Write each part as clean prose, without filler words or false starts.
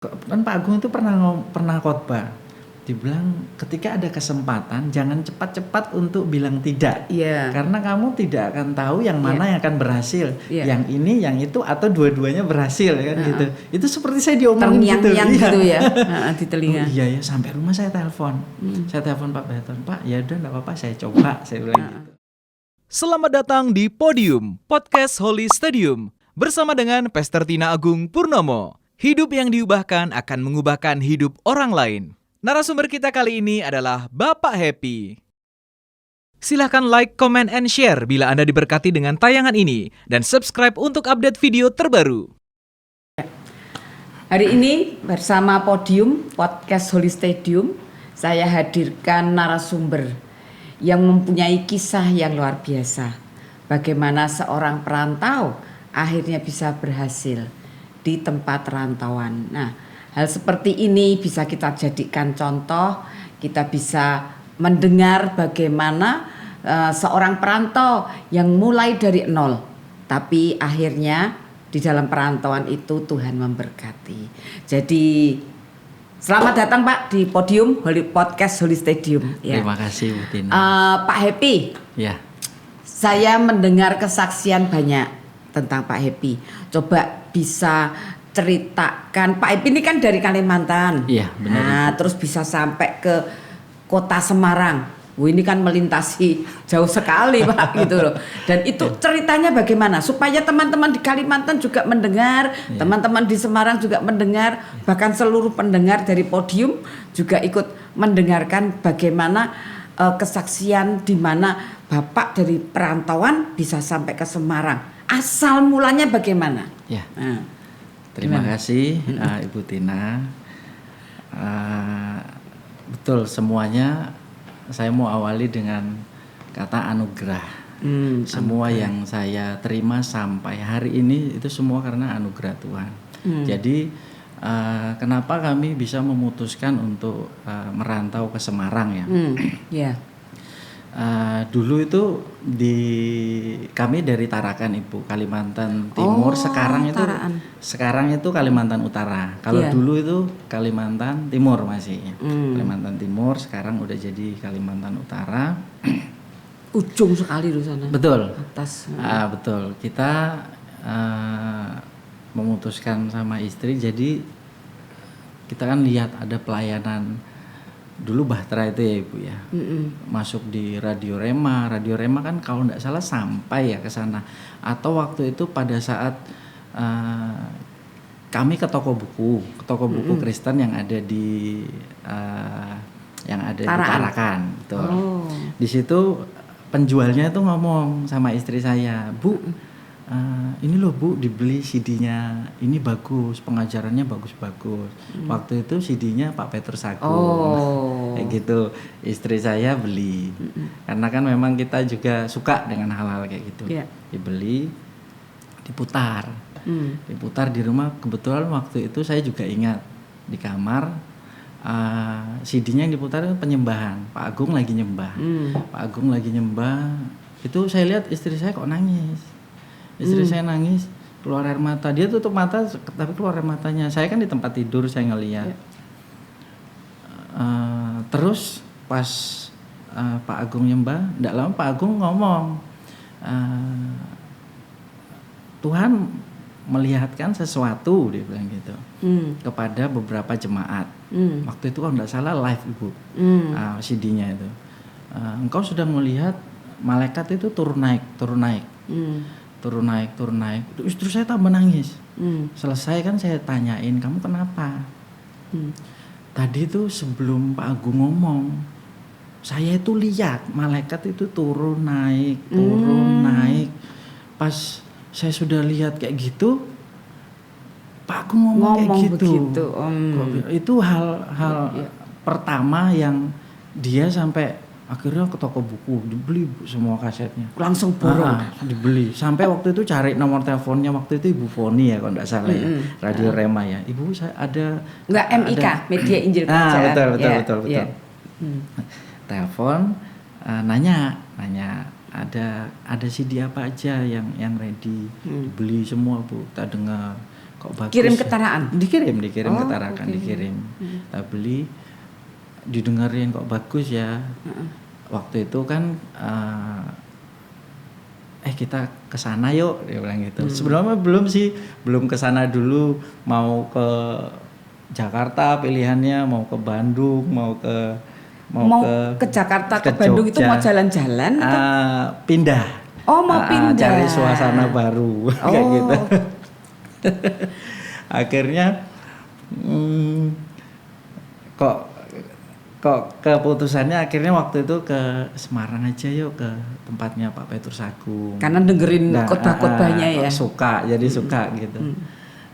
Kan Pak Agung itu pernah khotbah. Dibilang ketika ada kesempatan jangan cepat-cepat untuk bilang tidak. Iya. Karena kamu tidak akan tahu yang mana yang akan berhasil. Iya. Yang ini, yang itu atau dua-duanya berhasil kan gitu. Itu seperti saya diomongin gitu. Terngiang-ngiang gitu ya di telinga. Oh, iya ya, sampai rumah saya telepon. Saya telepon Pak Beton, Pak, ya udah enggak apa-apa saya coba, saya bilang gitu. Selamat datang di Podium, Podcast Holy Stadium. Bersama dengan Pastor Tina Agung Purnomo. Hidup yang diubahkan akan mengubahkan hidup orang lain. Narasumber kita kali ini adalah Bapak Happy. Silahkan like, comment, and share bila Anda diberkati dengan tayangan ini. Dan subscribe untuk update video terbaru. Hari ini bersama Podium, Podcast Holy Stadium, saya hadirkan narasumber yang mempunyai kisah yang luar biasa. Bagaimana seorang perantau akhirnya bisa berhasil di tempat rantauan. Nah, hal seperti ini bisa kita jadikan contoh, kita bisa mendengar bagaimana seorang perantau yang mulai dari nol, tapi akhirnya di dalam perantauan itu Tuhan memberkati. Jadi selamat datang Pak di Podium Podcast Holy Stadium. Ya. Terima kasih Bu Tina. Pak Happy. Ya. Saya mendengar kesaksian banyak tentang Pak Happy. Coba bisa ceritakan, Pak Happy ini kan dari Kalimantan. Iya, benar. Nah, terus bisa sampai ke kota Semarang. Ini kan melintasi jauh sekali Pak gitu loh. Dan itu ceritanya bagaimana supaya teman-teman di Kalimantan juga mendengar, teman-teman di Semarang juga mendengar, bahkan seluruh pendengar dari Podium juga ikut mendengarkan bagaimana kesaksian di mana Bapak dari perantauan bisa sampai ke Semarang. Asal mulanya bagaimana? Ya. Nah, terima kasih Ibu Tina. Betul, semuanya saya mau awali dengan kata anugerah. Semua yang saya terima sampai hari ini itu semua karena anugerah Tuhan. Jadi kenapa kami bisa memutuskan untuk merantau ke Semarang ya? Yeah. Dulu itu kami dari Tarakan Ibu, Kalimantan Timur. Sekarang itu Kalimantan Utara. Kalau dulu itu Kalimantan Timur masih. Kalimantan Timur sekarang udah jadi Kalimantan Utara. Ujung sekali di sana. Betul. Atas. Betul. Kita memutuskan sama istri, jadi kita kan lihat ada pelayanan. Dulu Bahtera itu ya Ibu ya, masuk di Radio Rema kan kalau nggak salah sampai ya ke sana. Atau waktu itu pada saat kami ke toko buku Kristen yang ada di Tarakan. Betul. Di situ penjualnya itu ngomong sama istri saya, Bu, ini loh Bu, dibeli CD-nya, ini bagus, pengajarannya bagus-bagus. Waktu itu CD-nya Pak Petrus Agung, kayak gitu. Istri saya beli, karena kan memang kita juga suka dengan hal-hal kayak gitu. Dibeli, diputar di rumah. Kebetulan waktu itu saya juga ingat di kamar CD-nya yang diputar itu penyembahan. Pak Agung lagi nyembah, itu saya lihat istri saya kok nangis. Istri saya nangis, keluar air mata. Dia tutup mata, tapi keluar air matanya. Saya kan di tempat tidur, saya ngeliat. Terus pas Pak Agung nyembah, tidak lama Pak Agung ngomong, Tuhan melihatkan sesuatu, dia bilang gitu, kepada beberapa jemaat. Waktu itu kalau tidak salah live Ibu, CD-nya itu. Engkau sudah melihat malaikat itu turun naik. Turun naik. Istri saya tambah nangis. Selesai kan saya tanyain, kamu kenapa? Tadi tuh sebelum Pak Agung ngomong, saya itu lihat malaikat itu turun naik. Pas saya sudah lihat kayak gitu, Pak Agung ngomong kayak gitu. Itu hal pertama yang dia sampai akhirnya ke toko buku, dibeli semua kasetnya. Langsung borong. Dibeli. Sampai waktu itu cari nomor teleponnya, waktu itu Ibu Foni ya kalau enggak salah ya. Radio Rema ya. Ibu saya ada. Enggak, MIK, Media Injil Kerajaan. Betul. Telepon, nanya ada CD apa aja yang ready. Dibeli semua Bu, kita dengar. kok bagus. Kirim ke Tarakan? Dikirim ke Tarakan, Okay. dikirim. Kita beli, didengerin kok bagus ya. Waktu itu kan kita ke sana yuk, dia bilang gitu. Sebenarnya belum ke sana dulu, mau ke Jakarta pilihannya, mau ke Bandung, mau ke Jakarta ke Bandung Jogja. itu mau jalan-jalan atau pindah. Oh, mau pindah. Cari suasana baru kayak gitu. Akhirnya kok keputusannya akhirnya waktu itu ke Semarang aja yuk, ke tempatnya Pak Petrus Agung. karena dengerin khotbah-khotbahnya ya. Suka gitu.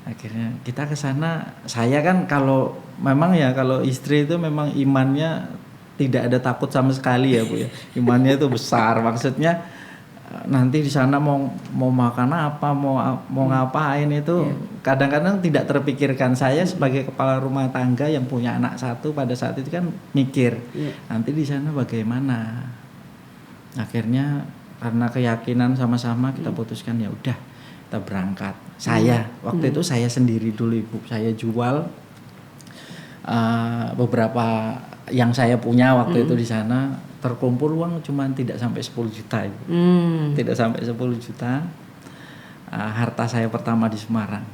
Akhirnya kita ke sana. Saya kan kalau istri itu memang imannya tidak ada takut sama sekali ya Bu ya. Imannya itu besar. Maksudnya nanti di sana mau makan apa, mau ngapain itu kadang-kadang tidak terpikirkan. Saya sebagai kepala rumah tangga yang punya anak satu pada saat itu kan mikir nanti di sana bagaimana. Akhirnya karena keyakinan sama-sama kita putuskan ya udah kita berangkat. Saya waktu itu saya sendiri dulu Ibu, saya jual beberapa yang saya punya waktu itu di sana. Terkumpul uang cuma tidak sampai 10 juta Ibu. Tidak sampai 10 juta. Harta saya pertama di Semarang.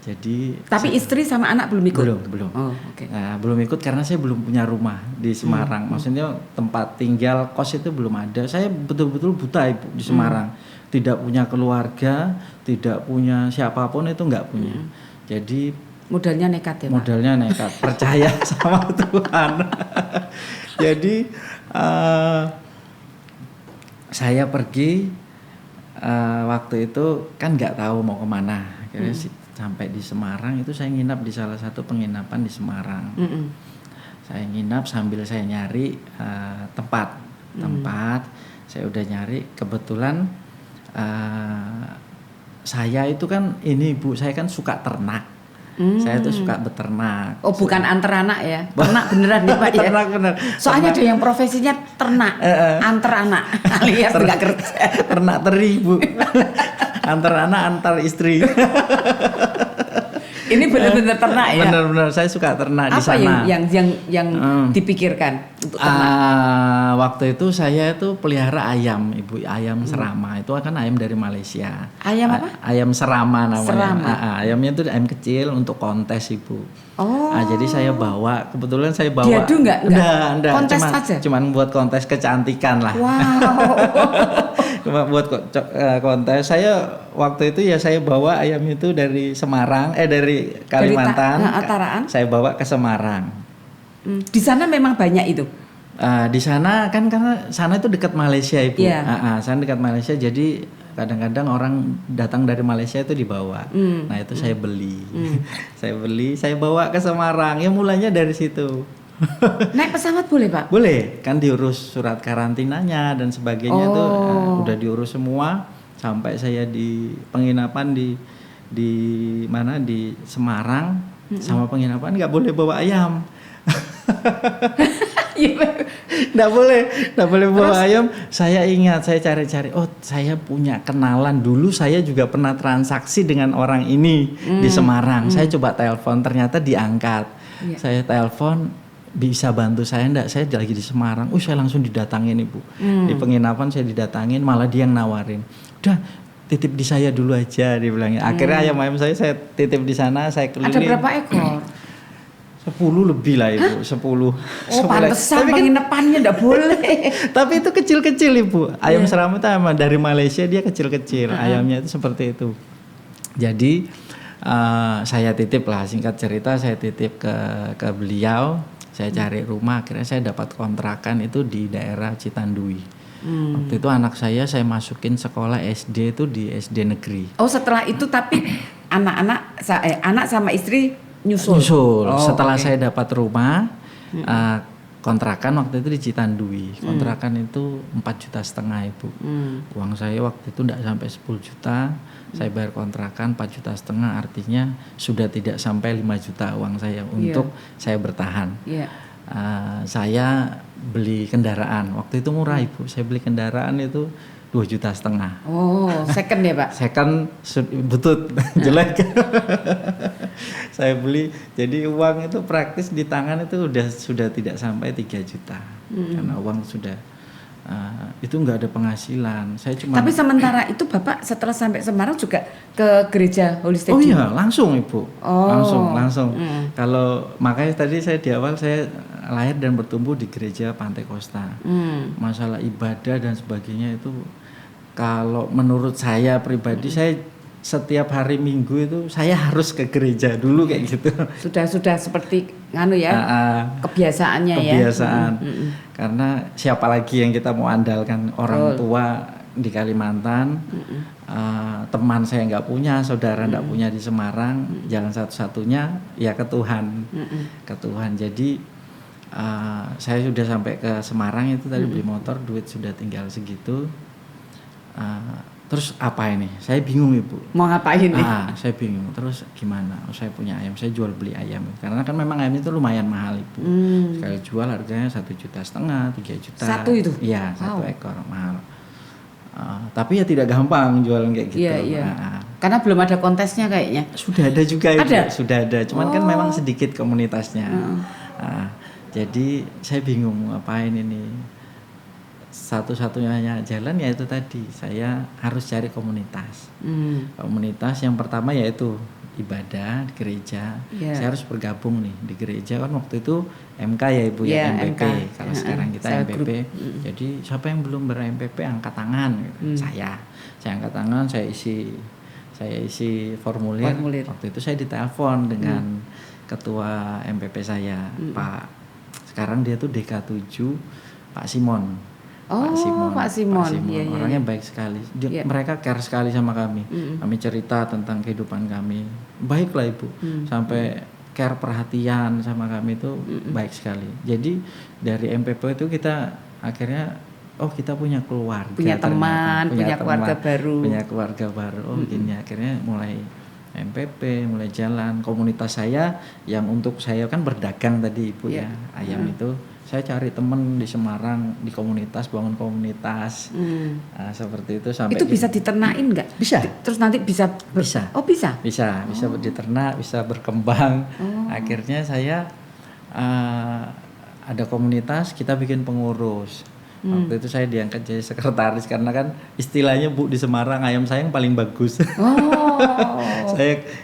Jadi Tapi istri sama anak belum ikut? Belum. Oh, okay. Belum ikut karena saya belum punya rumah di Semarang. Maksudnya tempat tinggal kos itu belum ada. Saya betul-betul buta Ibu di Semarang. Tidak punya keluarga, tidak punya siapapun, itu enggak punya. Jadi modalnya nekat ya Pak? Modalnya nekat, percaya sama Tuhan. Jadi saya pergi waktu itu kan nggak tahu mau kemana. Akhirnya sampai di Semarang itu saya nginap di salah satu penginapan di Semarang. Saya nginap sambil saya nyari tempat. Saya udah nyari, kebetulan saya itu kan ini Bu, saya kan suka ternak. Saya tuh suka beternak. Oh, bukan antar anak ya? Ternak beneran nih Pak ya? Ternak bener. Soalnya ada yang profesinya ternak, antar anak alias nggak kerja. Ternak teri Bu. Antar anak, antar istri. Ini benar-benar ternak ya? Benar-benar saya suka ternak di Apa sana. yang dipikirkan untuk ternak? Waktu itu saya itu pelihara ayam, Ibu, ayam serama. Itu kan ayam dari Malaysia. Ayam apa? Ayam serama namanya. Serama. Ayamnya itu ayam kecil untuk kontes Ibu. Oh. Jadi saya bawa, kebetulan saya bawa. Diadu nggak? Enggak. Kontes aja? Cuman buat kontes kecantikan lah. Wow. Cuma buat kontes. Saya waktu itu ya saya bawa ayam itu dari Semarang, dari Kalimantan. Taraan. Saya bawa ke Semarang. Di sana memang banyak itu. Di sana kan karena sana itu dekat Malaysia Ibu. Yeah. Sana dekat Malaysia, jadi kadang-kadang orang datang dari Malaysia itu dibawa. Nah itu saya beli. Saya bawa ke Semarang. Ya mulanya dari situ. Naik pesawat boleh Pak? Boleh, kan diurus surat karantinanya dan sebagainya tuh udah diurus semua sampai saya di penginapan di mana di Semarang. Sama penginapan nggak boleh bawa ayam. Nggak boleh bawa ayam. Saya ingat, saya cari-cari, saya punya kenalan dulu, saya juga pernah transaksi dengan orang ini di Semarang. Saya coba telepon, ternyata diangkat. Saya telepon, bisa bantu saya enggak? Saya lagi di Semarang. Saya langsung didatangin Ibu. Di penginapan saya didatangin, malah dia yang nawarin. Udah titip di saya dulu aja, dia bilangnya. Akhirnya ayam-ayam saya titip di sana, saya keliling. Ada berapa ekor? 10 lebih lah Ibu. 10. Oh, pantesan penginapannya enggak boleh. Tapi itu kecil-kecil Ibu. Ayam serama itu emang dari Malaysia, dia kecil-kecil. Ayamnya itu seperti itu. Jadi saya titip lah, singkat cerita saya titip ke beliau. Saya cari rumah, akhirnya saya dapat kontrakan itu di daerah Citandui. Waktu itu anak saya masukin sekolah SD itu di SD negeri. Oh, setelah itu tapi anak sama istri nyusul. Setelah saya dapat rumah, kontrakan waktu itu di Citandui. Kontrakan itu 4,5 juta Ibu. Uang saya waktu itu tidak sampai 10 juta. Saya bayar kontrakan 4,5 juta, artinya sudah tidak sampai 5 juta uang saya untuk saya bertahan. Saya beli kendaraan. Waktu itu murah Ibu. Saya beli kendaraan itu 2,5 juta. Oh, second ya Pak? Second butut jelek. Saya beli, jadi uang itu praktis di tangan itu sudah tidak sampai 3 juta. Karena uang sudah itu nggak ada penghasilan. Saya cuma. Tapi sementara itu Bapak setelah sampai Semarang juga ke gereja Holy Stadium? Oh iya, langsung Ibu. Oh. Langsung. Kalau makanya tadi saya di awal saya lahir dan bertumbuh di gereja Pantai Costa. Masalah ibadah dan sebagainya itu kalau menurut saya pribadi saya setiap hari Minggu itu saya harus ke gereja dulu kayak gitu. Sudah seperti kebiasaannya ya. Kebiasaan. Karena siapa lagi yang kita mau andalkan, orang tua di Kalimantan, teman saya nggak punya, saudara nggak punya di Semarang, jalan satu-satunya ya ke Tuhan. Ke Tuhan. Jadi saya sudah sampai ke Semarang itu tadi beli motor, duit sudah tinggal segitu. Terus apa ini? Saya bingung Ibu. Mau ngapain nih? Saya bingung. Terus gimana? Saya punya ayam, saya jual beli ayam. Karena kan memang ayam itu lumayan mahal Ibu. Sekali jual harganya 1,5 juta, 3 juta. Satu itu? Iya, satu ekor mahal. Tapi ya tidak gampang jualan kayak gitu. Iya. Karena belum ada kontesnya kayaknya. Sudah ada juga Ibu. Ada? Sudah ada. Cuman kan memang sedikit komunitasnya. Jadi saya bingung ngapain ini. Satu-satunya jalan yaitu tadi saya harus cari komunitas. Komunitas yang pertama yaitu ibadah di gereja. Saya harus bergabung nih di gereja kan waktu itu MK ya Ibu ya MPP. Kalau sekarang kita MPP. Jadi siapa yang belum ber-MPP angkat tangan. Saya angkat tangan, saya isi formulir. Waktu itu saya ditelepon dengan ketua MPP saya, Pak. Sekarang dia tuh DK7, Pak Simon. Pak Simon. Iya, orangnya baik sekali. Mereka care sekali sama kami. Kami cerita tentang kehidupan kami. Baiklah Ibu. Sampai care perhatian sama kami itu baik sekali. Jadi dari MPP itu kita akhirnya kita punya keluarga, punya teman, punya keluarga baru. Gini akhirnya mulai MPP, mulai jalan. Komunitas saya yang untuk saya kan berdagang tadi Ibu ya, ayam itu. Saya cari teman di Semarang, di komunitas, bangun komunitas, seperti itu sampai. Itu bisa diternain nggak? Bisa. Terus nanti bisa. Oh bisa. Bisa diternak, bisa berkembang. Akhirnya saya ada komunitas, kita bikin pengurus. Waktu itu saya diangkat jadi sekretaris karena kan istilahnya Bu di Semarang ayam saya yang paling bagus.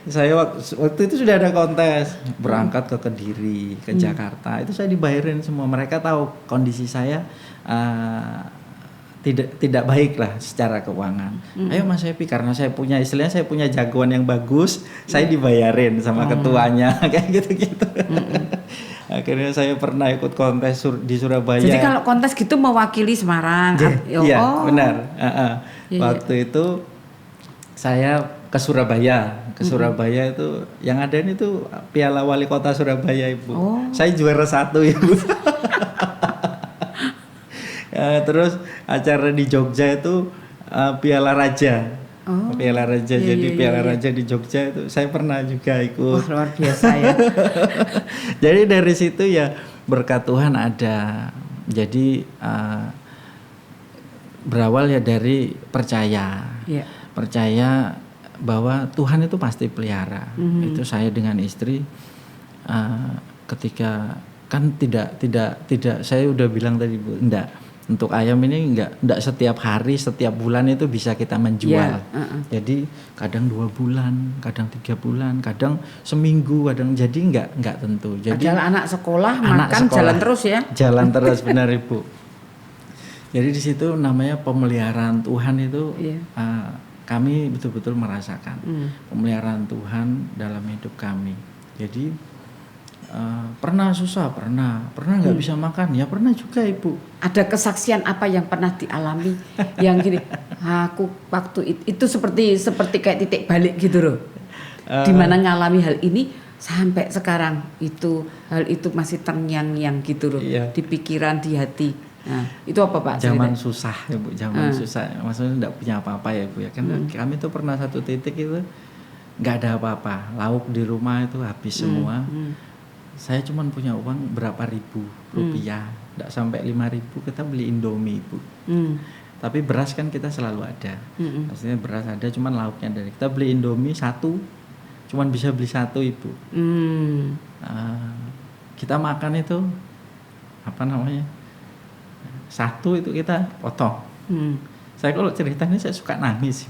Saya waktu itu sudah ada kontes berangkat ke Kediri, ke Jakarta. Itu saya dibayarin semua. Mereka tahu kondisi saya tidak baik lah secara keuangan. Ayo Mas Happy, karena saya punya istilahnya saya punya jagoan yang bagus, saya dibayarin sama ketuanya kayak gitu-gitu. Akhirnya saya pernah ikut kontes di Surabaya. Jadi kalau kontes gitu mewakili Semarang. Iya, benar. Waktu itu saya ke Surabaya. Surabaya itu yang ada ini tuh Piala Wali Kota Surabaya Ibu. Saya juara 1 Ibu. Terus acara di Jogja itu Piala Raja. Piala Raja. Jadi Piala Raja di Jogja itu saya pernah juga ikut. Luar biasa ya. Jadi dari situ ya berkat Tuhan ada. Jadi berawal ya dari percaya. Percaya bahwa Tuhan itu pasti pelihara. Itu saya dengan istri ketika kan tidak saya udah bilang tadi Bu, enggak. Untuk ayam ini enggak setiap hari, setiap bulan itu bisa kita menjual. Jadi kadang 2 bulan, kadang 3 bulan, kadang seminggu, kadang jadi enggak tentu. Jadi adalah anak sekolah jalan terus ya. Jalan terus benar Ibu. Jadi di situ namanya pemeliharaan Tuhan itu kami betul-betul merasakan pemeliharaan Tuhan dalam hidup kami. Jadi pernah susah, pernah nggak bisa makan, ya pernah juga Ibu. Ada kesaksian apa yang pernah dialami yang gini, aku waktu itu seperti kayak titik balik gitu loh, dimana ngalami hal ini sampai sekarang hal itu masih terngiang-ngiang gitu loh, di pikiran, di hati. Nah, itu apa Pak? Zaman susah ya Bu, susah, maksudnya nggak punya apa-apa ya Bu ya. Kan kami tuh pernah satu titik itu nggak ada apa-apa, lauk di rumah itu habis semua. Saya cuma punya uang berapa ribu rupiah, nggak sampai 5.000 kita beli Indomie Bu. Tapi beras kan kita selalu ada. Maksudnya beras ada, cuman lauknya dari kita beli Indomie 1, cuman bisa beli 1 Ibu. Kita makan itu apa namanya? 1 itu kita potong. Saya kalau ceritanya saya suka nangis.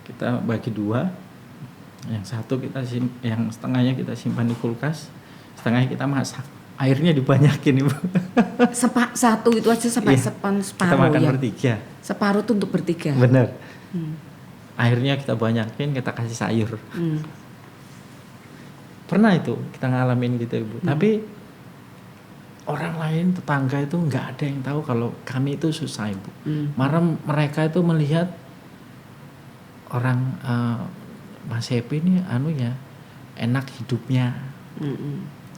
Kita bagi 2, yang 1 yang setengahnya kita simpan di kulkas, setengahnya kita masak. Airnya dibanyakin Ibu. 1 itu aja sampai separuh. Kita makan ya. bertiga. Separuh tuh untuk bertiga. Bener. Airnya kita banyakin, kita kasih sayur. Pernah itu kita ngalamin gitu Ibu. Tapi orang lain, tetangga itu nggak ada yang tahu kalau kami itu susah Ibu. Mereka itu melihat orang Mas Happy ini enak hidupnya.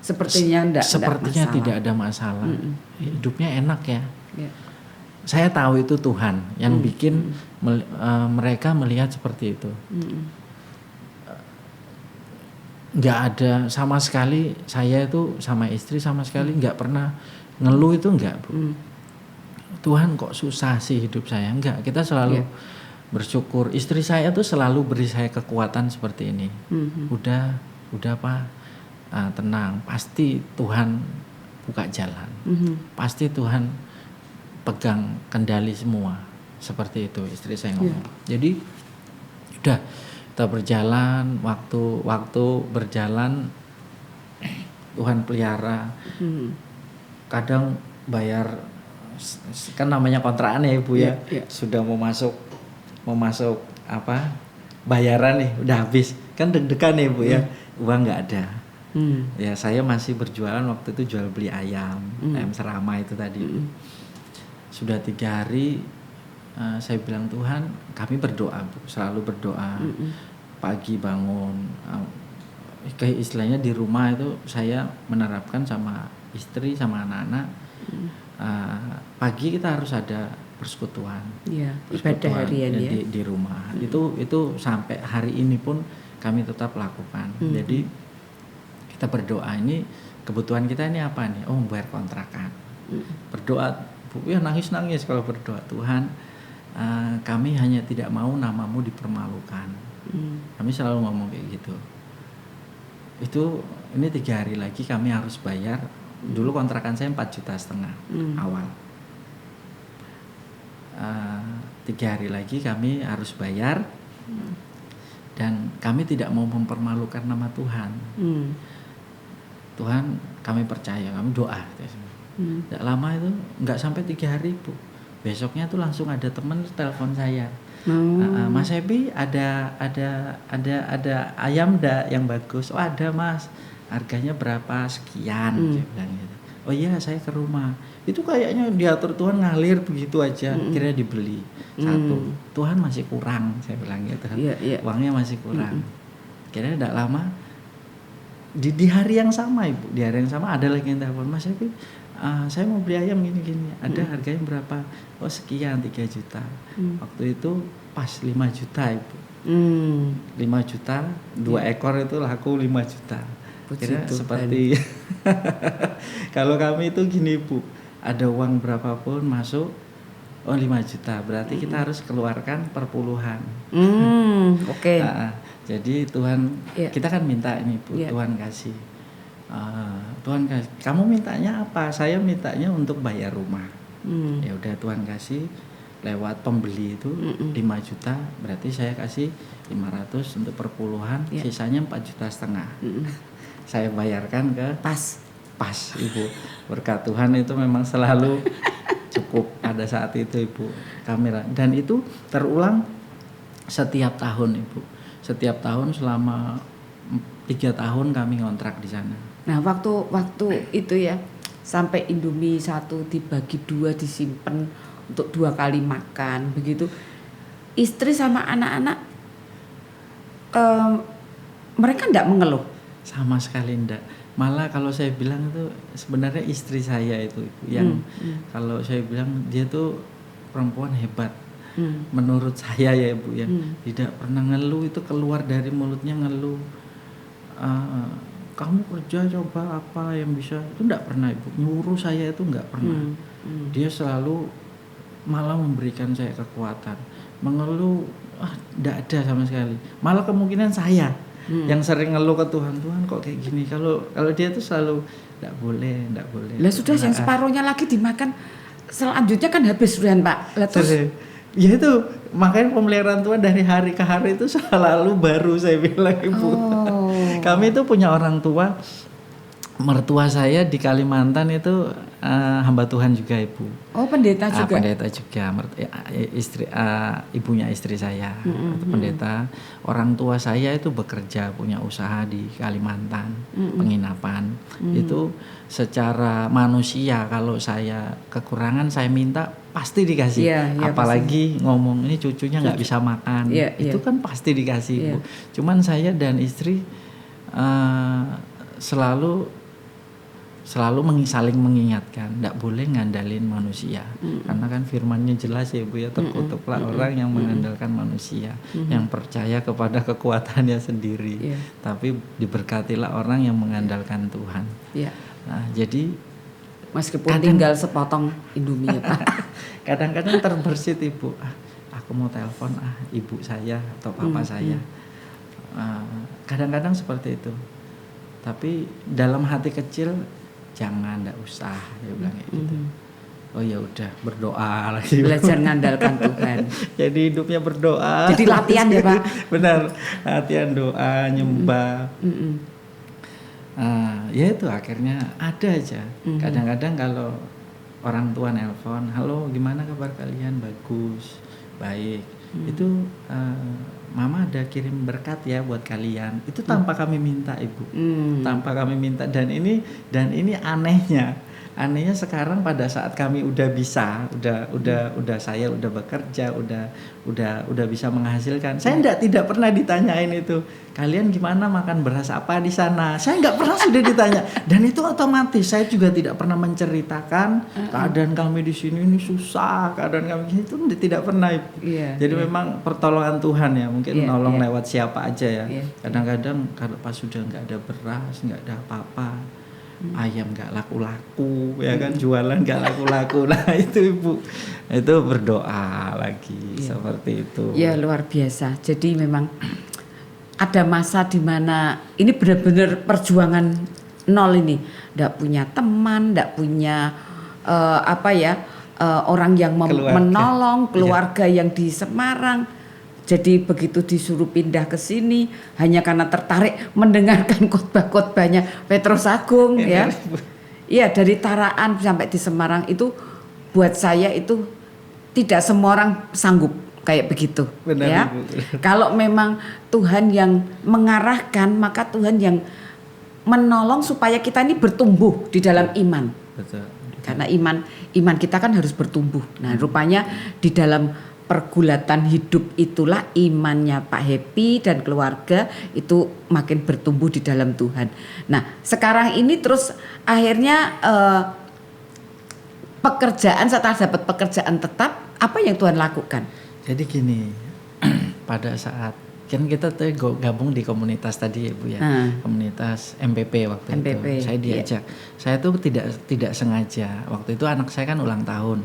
Sepertinya tidak ada masalah. Hidupnya enak ya. Saya tahu itu Tuhan yang bikin mereka melihat seperti itu. Nggak ada sama sekali, saya itu sama istri sama sekali nggak pernah ngeluh itu nggak Bu. Tuhan kok susah sih hidup saya, enggak. Kita selalu bersyukur. Istri saya tuh selalu beri saya kekuatan seperti ini. Udah Pak. Tenang, pasti Tuhan buka jalan, pasti Tuhan pegang kendali semua, seperti itu istri saya ngomong. Jadi udah kita berjalan, waktu berjalan Tuhan pelihara. Kadang bayar, kan namanya kontrakan ya Ibu ya, sudah mau masuk apa bayaran nih, udah habis, kan deg-degan ya Ibu ya, uang nggak ada. Ya saya masih berjualan waktu itu, jual beli ayam serama itu tadi. Sudah 3 hari saya bilang Tuhan, kami berdoa Bu, selalu berdoa. Pagi bangun, kayak istilahnya di rumah itu saya menerapkan sama istri sama anak-anak. Pagi kita harus ada persekutuan. Ibadah harian ya. Di rumah. Itu sampai hari ini pun kami tetap lakukan. Jadi kita berdoa, ini kebutuhan kita ini apa nih? Oh, bayar kontrakan. Berdoa Bu, ya nangis-nangis kalau berdoa. Tuhan, kami hanya tidak mau namamu dipermalukan. Kami selalu ngomong kayak gitu. Ini 3 hari lagi kami harus bayar. Dulu kontrakan saya 4,5 juta awal. 3 hari lagi kami harus bayar. Dan kami tidak mau mempermalukan nama Tuhan. Tuhan, kami percaya, kami doa. Tidak lama itu, nggak sampai 3 hari Bu. Besoknya tuh langsung ada teman telepon saya. Mas Happy ada ayam yang bagus. Oh ada Mas, harganya berapa sekian? Saya bilang gitu. Oh iya saya ke rumah. Itu kayaknya diatur Tuhan ngalir begitu aja. Kira dibeli 1. Tuhan masih kurang, saya bilang gitu. Uangnya masih kurang. Kira tidak lama. Di hari yang sama Ibu, di hari yang sama ada lagi yang telepon, Mas Happy, saya mau beli ayam gini-gini, ada harganya berapa? Oh sekian, 3 juta. Waktu itu pas 5 juta Ibu. 5 juta, 2 ekor itu laku 5 juta. Kira seperti kalau kami itu gini Bu, ada uang berapapun masuk, oh 5 juta, berarti kita harus keluarkan per puluhan. Oke. Jadi Tuhan, kita kan minta ini Bu, Tuhan kasih. Tuhan kasih. Kamu mintanya apa? Saya mintanya untuk bayar rumah. Ya udah Tuhan kasih lewat pembeli itu 5 juta, berarti saya kasih 500 untuk perpuluhan, sisanya 4,5 juta. Saya bayarkan ke pas Ibu. Berkat Tuhan itu memang selalu cukup pada saat itu Ibu, kamera. Dan itu terulang setiap tahun Ibu. Setiap tahun selama 3 tahun kami ngontrak di sana. Nah waktu itu ya, sampai Indomie 1 dibagi 2 disimpan untuk 2 kali makan begitu. Istri sama anak-anak mereka enggak mengeluh? Sama sekali enggak. Malah kalau saya bilang itu sebenarnya istri saya itu yang kalau saya bilang dia tuh perempuan hebat. Menurut saya ya Bu ya, tidak pernah ngeluh, itu keluar dari mulutnya ngeluh. Kamu kerja coba apa yang bisa, itu enggak pernah Ibu. Nyuruh saya itu enggak pernah. Dia selalu malah memberikan saya kekuatan. Mengeluh enggak ada sama sekali. Malah kemungkinan saya yang sering ngeluh ke Tuhan, Tuhan kok kayak gini. Kalau dia tuh selalu enggak boleh. Lah sudah yang separuhnya lagi dimakan, selanjutnya kan habis Tuhan Pak. Lah terus ya itu makanya pemeliharaan Tuhan dari hari ke hari itu selalu baru, saya bilang Ibu. Kami itu punya orang tua, mertua saya di Kalimantan itu hamba Tuhan juga Ibu. Oh pendeta juga. Pendeta juga, istri ibunya istri saya itu pendeta. Orang tua saya itu bekerja punya usaha di Kalimantan, penginapan. Itu secara manusia kalau saya kekurangan saya minta pasti dikasih. Apalagi pasti. Ngomong ini cucunya nggak bisa makan, itu kan pasti dikasih Ibu. Cuman saya dan istri selalu saling mengingatkan, tidak boleh ngandalin manusia, karena kan firmannya jelas ya Bu ya, terkutuklah orang yang mengandalkan manusia, yang percaya kepada kekuatannya sendiri, tapi diberkatilah orang yang mengandalkan Tuhan. Nah, jadi meskipun tinggal sepotong Indomie ya Pak. Kadang-kadang terbersit Ibu, aku mau telepon ibu saya atau papa saya. Kadang-kadang seperti itu. Tapi dalam hati kecil jangan, enggak usah, dia bilang kayak gitu. Oh ya udah, berdoa lagi. Belajar ngandalkan Tuhan. Jadi hidupnya berdoa. Jadi latihan ya Pak. Benar, latihan doa, nyembah. Ya itu akhirnya ada aja. Kadang-kadang kalau orang tua nelpon, halo gimana kabar kalian? Bagus, baik. Itu Mama ada kirim berkat ya buat kalian. Itu tanpa kami minta Ibu, tanpa kami minta. Dan ini anehnya sekarang pada saat kami udah bisa, udah saya udah bekerja, udah bisa menghasilkan. Saya tidak pernah ditanyain itu. Kalian gimana makan beras apa di sana? Saya nggak pernah sudah ditanya. Dan itu otomatis saya juga tidak pernah menceritakan keadaan kami di sini ini susah, keadaan kami itu tidak pernah. Jadi memang pertolongan Tuhan ya, mungkin nolong lewat siapa aja ya. Kadang-kadang kalau pas sudah nggak ada beras, nggak ada apa-apa, ayam nggak laku-laku ya kan, jualan nggak laku-laku, nah itu Ibu itu berdoa lagi seperti itu ya, luar biasa. Jadi memang ada masa di mana ini benar-benar perjuangan nol ini, nggak punya teman, nggak punya orang yang menolong, keluarga yang di Semarang. Jadi begitu disuruh pindah ke sini hanya karena tertarik mendengarkan khotbah-khotbahnya Petrus Agung ya. Iya, dari Taraan sampai di Semarang itu buat saya itu tidak semua orang sanggup kayak begitu. Benar, ya. Kalau memang Tuhan yang mengarahkan, maka Tuhan yang menolong supaya kita ini bertumbuh di dalam iman. Betul. Karena iman kita kan harus bertumbuh. Nah, rupanya di dalam pergulatan hidup itulah imannya Pak Happy dan keluarga itu makin bertumbuh di dalam Tuhan. Nah, sekarang ini terus akhirnya pekerjaan, setelah dapat pekerjaan tetap, apa yang Tuhan lakukan? Jadi gini, pada saat kan kita tuh gabung di komunitas tadi ya Bu ya, komunitas MPP waktu itu. Saya diajak. Saya tuh tidak sengaja. Waktu itu anak saya kan ulang tahun.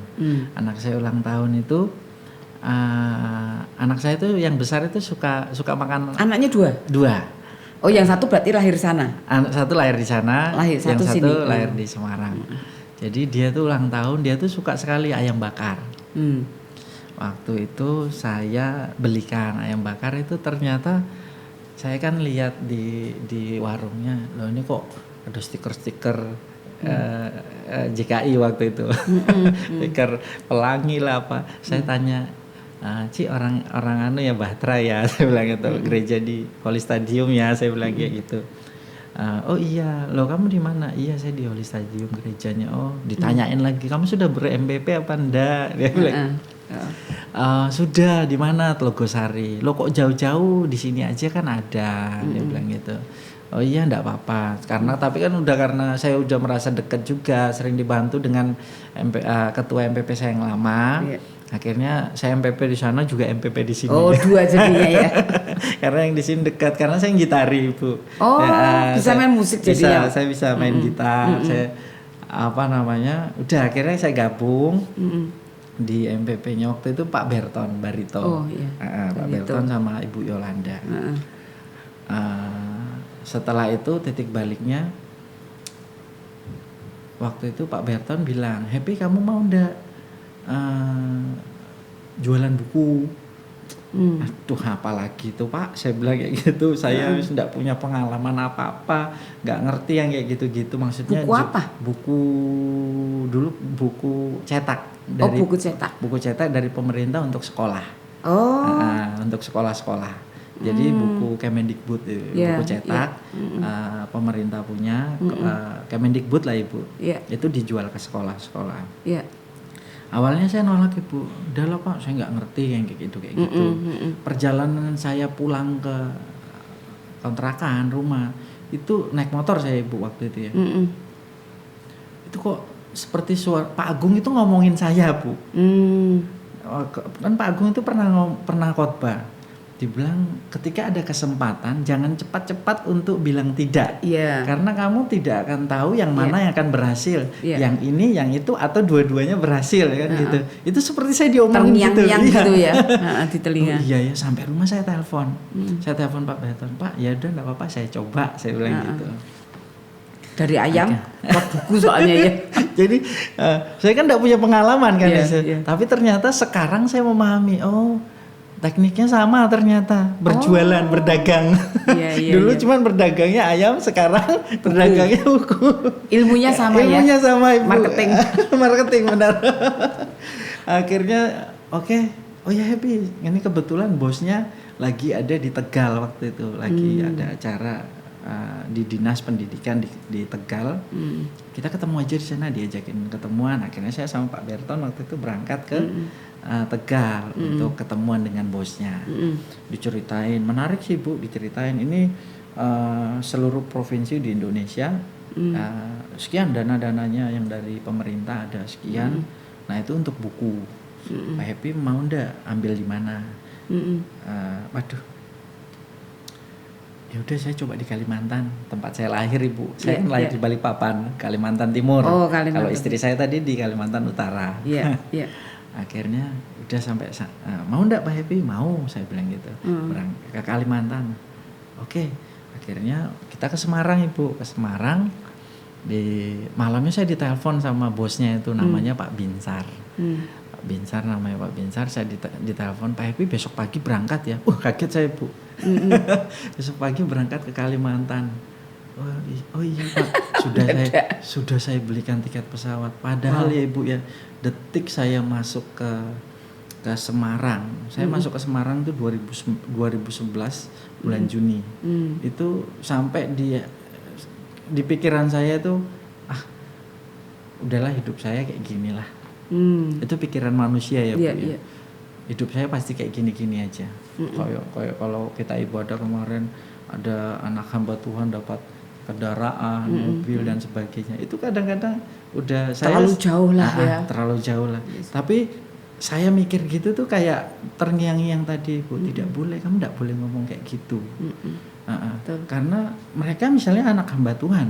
Anak saya ulang tahun itu, anak saya tuh yang besar itu suka makan. Anaknya dua. Oh, yang satu berarti lahir sana. Satu lahir di sana, yang satu sini. lahir di Semarang. Jadi dia tuh ulang tahun, dia tuh suka sekali ayam bakar. Waktu itu saya belikan ayam bakar itu, ternyata saya kan lihat di warungnya, loh ini kok ada stiker-stiker JKI waktu itu, stiker pelangi lah apa. Saya tanya, Ci orang anu ya Batra ya, saya bilang gitu, gereja di Holy Stadium ya, saya bilang kayak gitu. Oh iya, loh kamu di mana? Iya saya di Holy Stadium gerejanya. Oh, ditanyain lagi, kamu sudah ber-MPP apa enggak? Dia bilang, sudah, di mana? Telogosari. Lo kok jauh-jauh, di sini aja kan ada. Dia bilang gitu. Oh iya, enggak apa-apa. Tapi kan karena saya udah merasa dekat juga, sering dibantu dengan ketua MPP saya yang lama. Akhirnya saya MPP di sana juga MPP di sini. Oh, dua jadinya ya. Karena yang di sini dekat, karena saya gitari Bu. Oh, bisa main musik jadinya. Saya bisa main gitar. Saya Udah akhirnya saya gabung di MPP-nya waktu itu Pak Berton Barito. Oh iya. Pak Berton sama Ibu Yolanda. Setelah itu titik baliknya waktu itu Pak Berton bilang, Happy kamu mau ndak jualan buku? Aduh apalagi itu Pak, saya bilang kayak gitu, saya tidak punya pengalaman apa-apa, nggak ngerti yang kayak gitu-gitu, maksudnya buku apa? Buku cetak buku cetak dari pemerintah untuk sekolah, untuk sekolah-sekolah, jadi buku Kemendikbud buku cetak pemerintah punya, Kemendikbud lah Ibu, itu dijual ke sekolah-sekolah. Awalnya saya nolak Ibu, udah lah Pak, saya nggak ngerti yang kayak gitu. Perjalanan saya pulang ke kontrakan rumah itu naik motor saya Ibu waktu itu ya. Itu kok seperti suara Pak Agung itu ngomongin saya Bu. Kan Pak Agung itu pernah khotbah. Dibilang ketika ada kesempatan jangan cepat-cepat untuk bilang tidak, karena kamu tidak akan tahu yang mana yang akan berhasil, yang ini, yang itu, atau dua-duanya berhasil kan gitu. Itu seperti saya diomongin gitu ya di telinga. Iya ya, sampai rumah saya telepon, saya telepon Pak Berton, Pak ya udah nggak apa-apa saya coba, saya bilang gitu. Dari ayam buat buku soalnya ya. Jadi saya kan nggak punya pengalaman kan, tapi ternyata sekarang saya memahami, tekniknya sama ternyata, berjualan, berdagang. Dulu cuman berdagangnya ayam, sekarang berdagangnya buku. Ilmunya sama Ilmunya sama Ibu. Marketing benar. Akhirnya oh ya Happy, ini kebetulan bosnya lagi ada di Tegal waktu itu, lagi ada acara di Dinas Pendidikan di Tegal. Kita ketemu aja di sana, diajakin ketemuan. Akhirnya saya sama Pak Berton waktu itu berangkat ke Tegal untuk ketemuan dengan bosnya. Diceritain, menarik sih Bu, diceritain ini seluruh provinsi di Indonesia sekian dana-dananya yang dari pemerintah ada sekian. Nah itu untuk buku. Pak Happy mau ndak ambil di mana? Waduh. Ya udah saya coba di Kalimantan, tempat saya lahir Ibu. Saya lahir di Balikpapan, Kalimantan Timur. Kalau istri saya tadi di Kalimantan Utara. Akhirnya udah sampai mau ndak Pak Happy? Mau, saya bilang gitu. Berangkat ke Kalimantan. Oke. Akhirnya kita ke Semarang Ibu, ke Semarang. Di malamnya saya ditelepon sama bosnya itu, namanya Pak Binsar. Pak Binsar, namanya Pak Binsar, saya ditelepon, Pak Happy besok pagi berangkat ya. Kaget saya Bu. Besok pagi berangkat ke Kalimantan. Oh iya Pak, sudah saya belikan tiket pesawat. Padahal ya Ibu ya, detik saya masuk ke Semarang. Saya masuk ke Semarang itu 2011 bulan Juni. Itu sampai di pikiran saya tuh udahlah hidup saya kayak ginilah. Itu pikiran manusia ya Bu ya. Hidup saya pasti kayak gini-gini aja. Kayak kalau kita ibadah kemarin ada anak hamba Tuhan dapat kendaraan, mobil dan sebagainya. Itu kadang-kadang udah terlalu jauh lah ya. Terlalu jauh lah. Tapi saya mikir gitu tuh kayak terngiang-ngiang tadi Bu, tidak boleh, kamu tidak boleh ngomong kayak gitu. Karena mereka misalnya anak hamba Tuhan.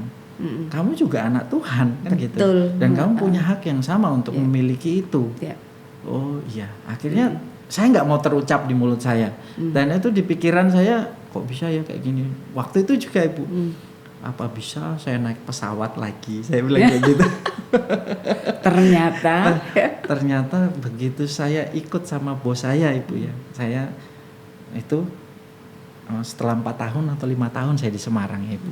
Kamu juga anak Tuhan kan gitu. Dan kamu punya hak yang sama untuk memiliki itu. Oh iya, akhirnya saya nggak mau terucap di mulut saya. Dan itu di pikiran saya, kok bisa ya kayak gini. Waktu itu juga Ibu, apa bisa saya naik pesawat lagi? Saya bilang kayak gitu. Ternyata begitu saya ikut sama bos saya Ibu ya. Saya itu setelah 4 tahun atau 5 tahun saya di Semarang Ibu.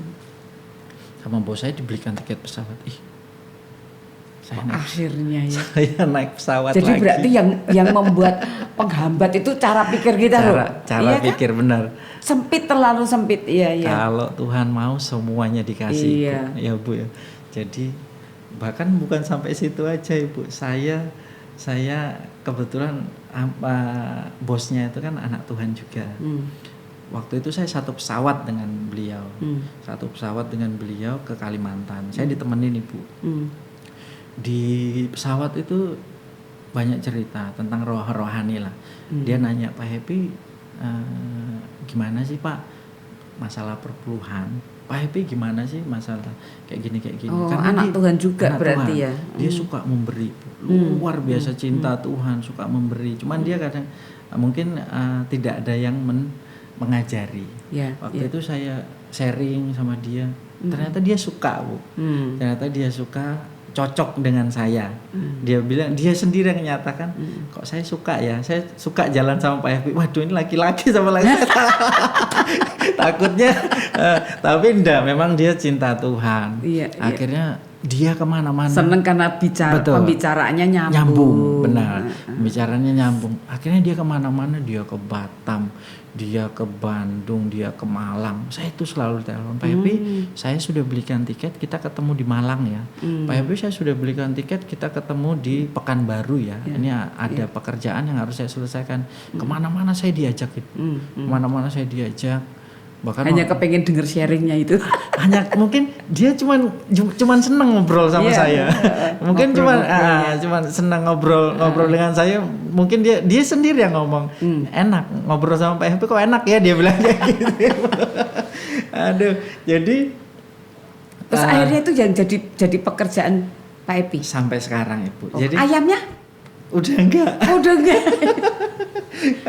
Sama bos saya dibelikan tiket pesawat. Akhirnya ya. Saya naik pesawat jadi lagi. Berarti yang membuat penghambat itu cara pikir kita loh. Cara pikir kan? Benar. Sempit, terlalu sempit. Iya. Kalau Tuhan mau semuanya dikasih Ibu. Ya Bu ya. Jadi bahkan bukan sampai situ aja Ibu. Saya kebetulan bosnya itu kan anak Tuhan juga. Waktu itu saya satu pesawat dengan beliau. Satu pesawat dengan beliau ke Kalimantan. Saya ditemenin Ibu. Di pesawat itu banyak cerita tentang rohani lah. Dia nanya, Pak Happy, gimana sih Pak masalah perpuluhan? Pak Happy gimana sih masalah kayak gini Oh, karena anak Tuhan juga anak berarti Tuhan. ya. Dia suka memberi, luar biasa cinta Tuhan, suka memberi. Cuman dia kadang mungkin tidak ada yang mengajari. Ya, Waktu itu saya sharing sama dia, ternyata dia suka, Bu. Ternyata dia suka, cocok dengan saya. Dia bilang, dia sendiri yang menyatakan, kok saya suka ya, saya suka jalan sama Pak Happy. Waduh, ini laki-laki sama laki. Takutnya, tapi enggak, memang dia cinta Tuhan. Iya, Akhirnya dia kemana-mana. Seneng karena pembicaraannya nyambung. Benar. Pembicaraannya nyambung. Akhirnya dia kemana-mana, dia ke Batam, dia ke Bandung, dia ke Malang. Saya itu selalu telepon, Pak Happy, saya sudah belikan tiket, kita ketemu di Malang ya. Pak Happy, saya sudah belikan tiket, kita ketemu di Pekanbaru ya. Ini ada pekerjaan yang harus saya selesaikan. Kemana-mana saya diajak itu. Kemana-mana saya diajak. Bahkan hanya kepengen denger sharingnya itu. Hanya mungkin dia cuman seneng ngobrol sama saya. Mungkin cuman seneng ngobrol dengan saya. Mungkin dia sendiri yang ngomong, enak ngobrol sama Pak Happy, kok enak ya, dia bilang kayak gitu. Aduh, jadi terus akhirnya itu yang jadi pekerjaan Pak Happy sampai sekarang, Ibu. Jadi ayamnya udah enggak.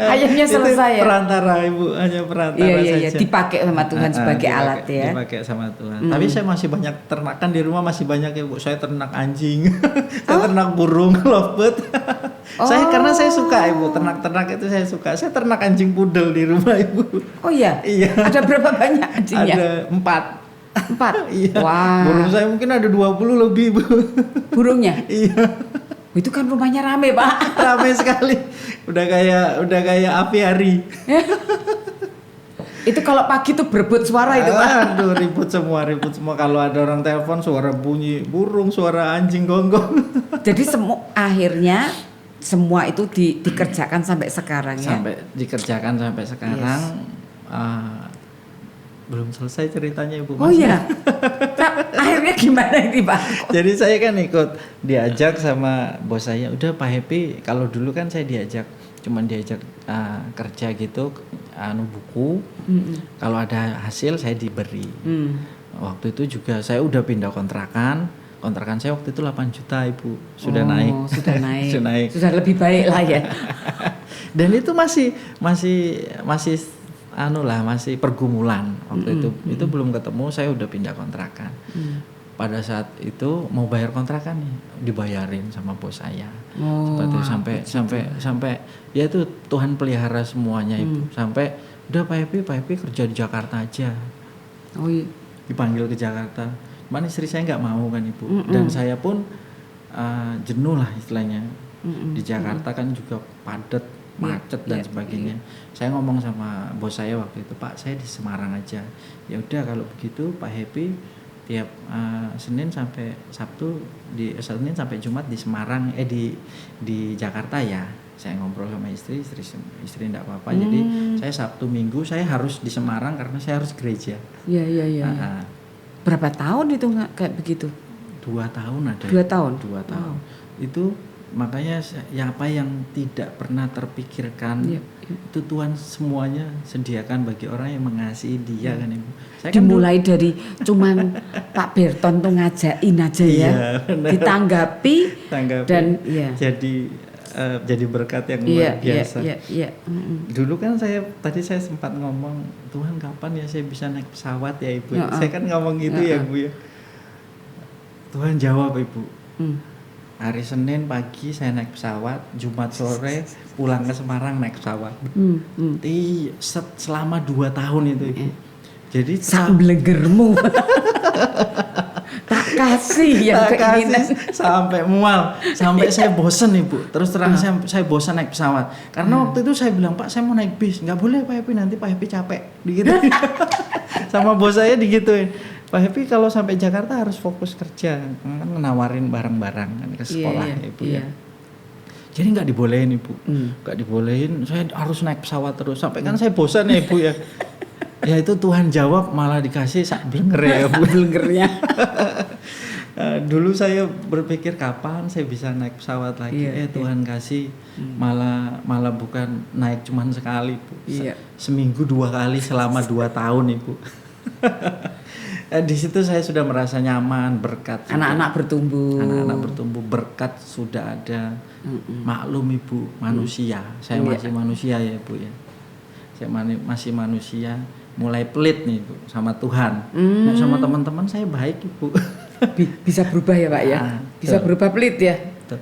Ayamnya selesai ya. Perantara, Ibu, hanya perantara iya, saja. Dipakai sama Tuhan sebagai alat ya. Dipakai sama Tuhan. Tapi saya masih banyak ternakan di rumah, masih banyak ya, Bu. Saya ternak anjing, saya ternak burung, lovebird. Karena saya suka, Ibu, ternak itu saya suka. Saya ternak anjing pudel di rumah, Ibu. Oh iya. Iya. Ada berapa banyak anjingnya? Ada 4. Iya. Wah. Burung saya mungkin ada 20 lebih, Bu. Burungnya? Iya. Itu kan rumahnya rame, Pak. Rame sekali. Udah kayak apiari. Itu kalau pagi tuh berebut suara itu, Pak. Aduh, ribut semua. Kalau ada orang telepon, suara bunyi burung, suara anjing gonggong. Jadi akhirnya semua itu dikerjakan sampai sekarang ya. Sampai dikerjakan sampai sekarang. Yes. Belum selesai ceritanya, Ibu. Oh iya. Nah, akhirnya gimana ini, Pak? Jadi saya kan ikut diajak sama bos saya. Udah, Pak Happy, kalau dulu kan saya cuman diajak kerja gitu, buku. Kalau ada hasil saya diberi. Waktu itu juga saya udah pindah kontrakan. Kontrakan saya waktu itu 8 juta, Ibu. Sudah naik. Sudah naik. Sudah naik. Sudah lebih baik lah ya. Dan itu masih masih pergumulan waktu itu belum ketemu, saya udah pindah kontrakan. Pada saat itu mau bayar kontrakan nih, dibayarin sama bos saya. Seperti sampai ya itu Tuhan pelihara semuanya, Ibu. Sampai udah Pak Happy kerja di Jakarta aja. Oh iya. Dipanggil ke Jakarta. Mana istri saya nggak mau kan, Ibu. Dan saya pun jenuh lah istilahnya. Di Jakarta kan juga padat, macet dan sebagainya. Saya ngomong sama bos saya waktu itu, Pak, saya di Semarang aja. Ya udah kalau begitu Pak Happy tiap Senin sampai Sabtu, Senin sampai Jumat di Semarang, di Jakarta ya. Saya ngobrol sama istri enggak apa-apa. Jadi saya Sabtu Minggu saya harus di Semarang karena saya harus gereja. Iya. Berapa tahun itu kayak begitu? 2 tahun ada. 2 tahun. 2 tahun. Itu makanya ya apa yang tidak pernah terpikirkan itu Tuhan semuanya sediakan bagi orang yang mengasihi Dia kan, Ibu. Saya dimulai dari cuman Pak Berton tuh ngajakin aja ya, ditanggapi dan jadi berkat yang luar biasa. Iya. Dulu kan saya sempat ngomong, Tuhan kapan ya saya bisa naik pesawat ya, Ibu. Saya kan ngomong gitu ya, Bu ya. Tuhan jawab, Ibu. Hari Senin pagi saya naik pesawat, Jumat sore pulang ke Semarang naik pesawat. Selama 2 tahun itu, Ibu. Jadi samblegermu. Tak kasih yang keinginan. Sampai mual, sampai saya bosan, Ibu. Terus terang saya bosan naik pesawat. Karena waktu itu saya bilang, Pak, saya mau naik bis. Nggak boleh, Pak Happy, nanti Pak Happy capek. Digituin. Sama bos saya digituin. Pak Happy kalau sampai Jakarta harus fokus kerja, kan menawarin barang-barang kan ke sekolah, Ibu ya. Jadi nggak dibolehin, Ibu, nggak dibolehin. Saya harus naik pesawat terus sampai kan saya bosan ya, Ibu ya. Ya itu Tuhan jawab malah dikasih sak blenger ya, Bu. Blengernya. Dulu saya berpikir kapan saya bisa naik pesawat lagi. Tuhan kasih malah bukan naik cuman sekali, Bu. Seminggu 2 kali selama 2 tahun, Ibu. Di situ saya sudah merasa nyaman, berkat. Anak-anak bertumbuh. Anak-anak bertumbuh, berkat sudah ada. Maklum Ibu, manusia. Saya masih manusia ya Ibu ya. Saya masih manusia, mulai pelit nih Ibu sama Tuhan. Nah, sama teman-teman saya baik Ibu. Bisa berubah ya Pak ya? Bisa berubah pelit ya? Tuh.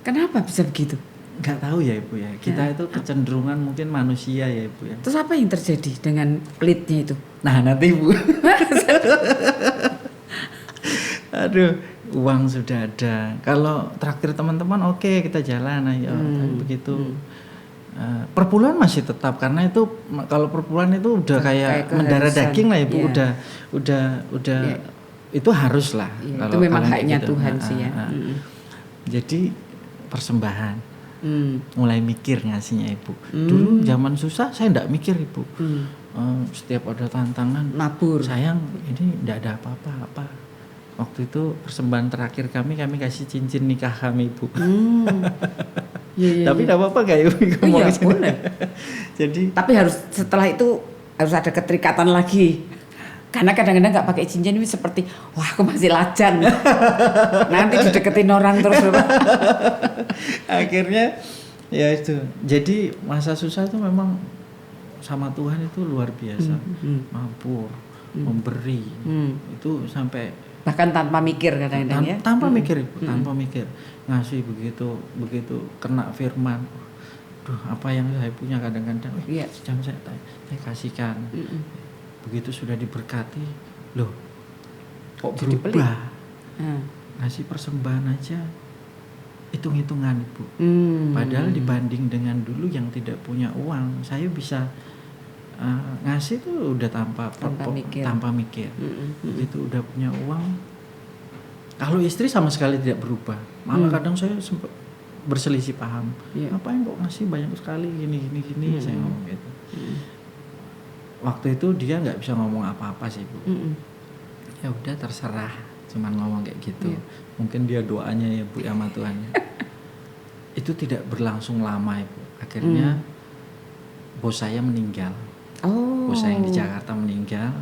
Kenapa bisa begitu? Nggak tahu ya Ibu ya. Kita itu kecenderungan mungkin manusia ya Ibu ya. Terus apa yang terjadi dengan pelitnya itu? Nah nanti Ibu. Aduh, uang sudah ada. Kalau traktir teman-teman oke, kita jalan ayo. Tapi begitu perpuluhan masih tetap, karena itu kalau perpuluhan itu udah kayak mendarah daging lah Ibu. Udah itu harus lah. Itu memang haknya gitu. Tuhan sih ya. Jadi persembahan. Mulai mikir ngasihnya Ibu. Dulu zaman susah saya enggak mikir Ibu. Setiap ada tantangan nabur. Sayang ini enggak ada apa-apa. Waktu itu persembahan terakhir kami kasih cincin nikah kami Ibu. Tapi enggak apa-apa enggak Ibu? Iya boleh. Jadi tapi harus setelah itu harus ada keterikatan lagi. Karena kadang-kadang nggak pakai cincin ini seperti wah aku masih lajan. Nanti dideketin orang terus. Akhirnya ya itu. Jadi masa susah itu memang sama Tuhan itu luar biasa. Mampu memberi. Itu sampai bahkan tanpa mikir kadang-kadang ya. Tanpa mikir Ibu, tanpa mikir. Ngasih begitu kena firman. Duh, apa yang saya punya kadang-kadang jam saya kasihkan. Begitu sudah diberkati, loh kok berubah? Ngasih persembahan aja hitung-hitungan Ibu. Padahal dibanding dengan dulu yang tidak punya uang, saya bisa ngasih tuh udah tanpa mikir. Begitu udah punya uang, kalau istri sama sekali tidak berubah, malah kadang saya sempat berselisih paham. Ngapain kok ngasih banyak sekali gini saya ngomong gitu. Waktu itu dia nggak bisa ngomong apa-apa sih Bu. Ya udah terserah, cuman ngomong kayak gitu. Mungkin dia doanya ya Bu sama Tuhan. Itu tidak berlangsung lama Ibu. Akhirnya bos saya meninggal. Bos saya yang di Jakarta meninggal.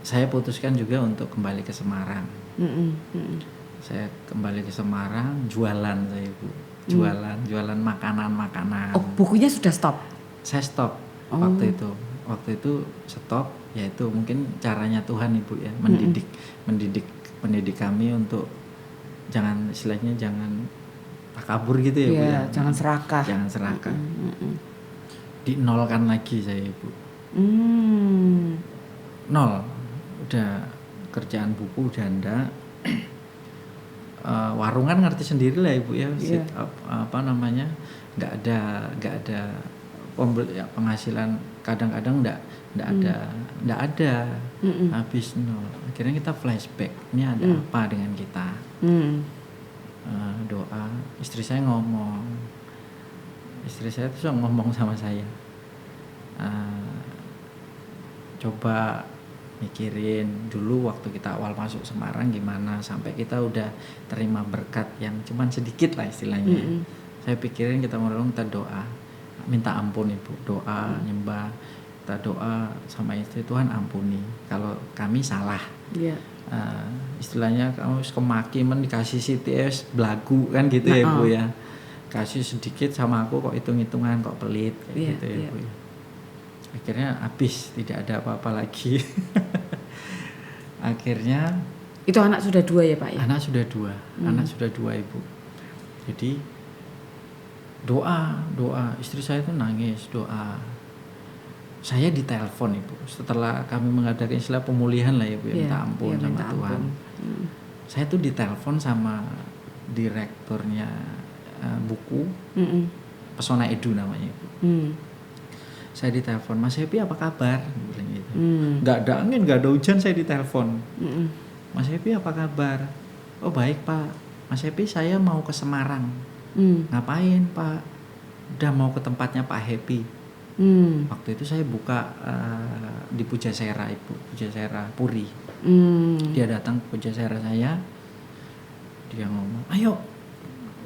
Saya putuskan juga untuk kembali ke Semarang. Saya kembali ke Semarang, jualan saya Bu. Jualan makanan. Oh bukunya sudah stop? Saya stop. Waktu itu stop, yaitu mungkin caranya Tuhan Ibu ya, mendidik kami untuk jangan takabur gitu ya Bu ya. Jangan serakah. Dinolkan lagi saya Ibu. Nol. Udah kerjaan buku udah enggak. Warungan ngerti sendiri lah Ibu ya. Apa namanya? Enggak ada penghasilan, kadang-kadang enggak ada. Habis nol. Akhirnya kita flashback, ini ada apa dengan kita? Doa. Istri saya tuh ngomong sama saya, coba mikirin dulu waktu kita awal masuk Semarang gimana, sampai kita udah terima berkat yang cuman sedikit lah istilahnya. Saya pikirin kita doa, minta ampun Ibu, doa, nyembah, kita doa sama istri, Tuhan ampuni kalau kami salah. Istilahnya kamu kemaki dikasih CTS belagu kan gitu ya Bu ya, kasih sedikit sama aku kok hitung-hitungan, kok pelit kayak gitu ya Bu ya. Akhirnya habis, tidak ada apa-apa lagi. Akhirnya itu anak sudah 2 ya Pak ya? Anak sudah 2 Ibu. Jadi doa, istri saya tuh nangis, doa. Saya ditelepon Ibu setelah kami mengadakan istilah pemulihan lah ya Bu, minta ampun sama Tuhan. Saya tuh ditelepon sama direkturnya buku Pesona Edu namanya Ibu. Saya ditelepon, Mas Happy apa kabar? Bilang gitu. Nggak ada angin, nggak ada hujan, saya ditelepon. Mas Happy apa kabar? Oh baik Pak, Mas Happy saya mau ke Semarang. Ngapain Pak? Udah mau ke tempatnya Pak Happy. Waktu itu saya buka di Pujasera Ibu, Pujasera Puri. Dia datang ke Pujasera saya, dia ngomong, ayo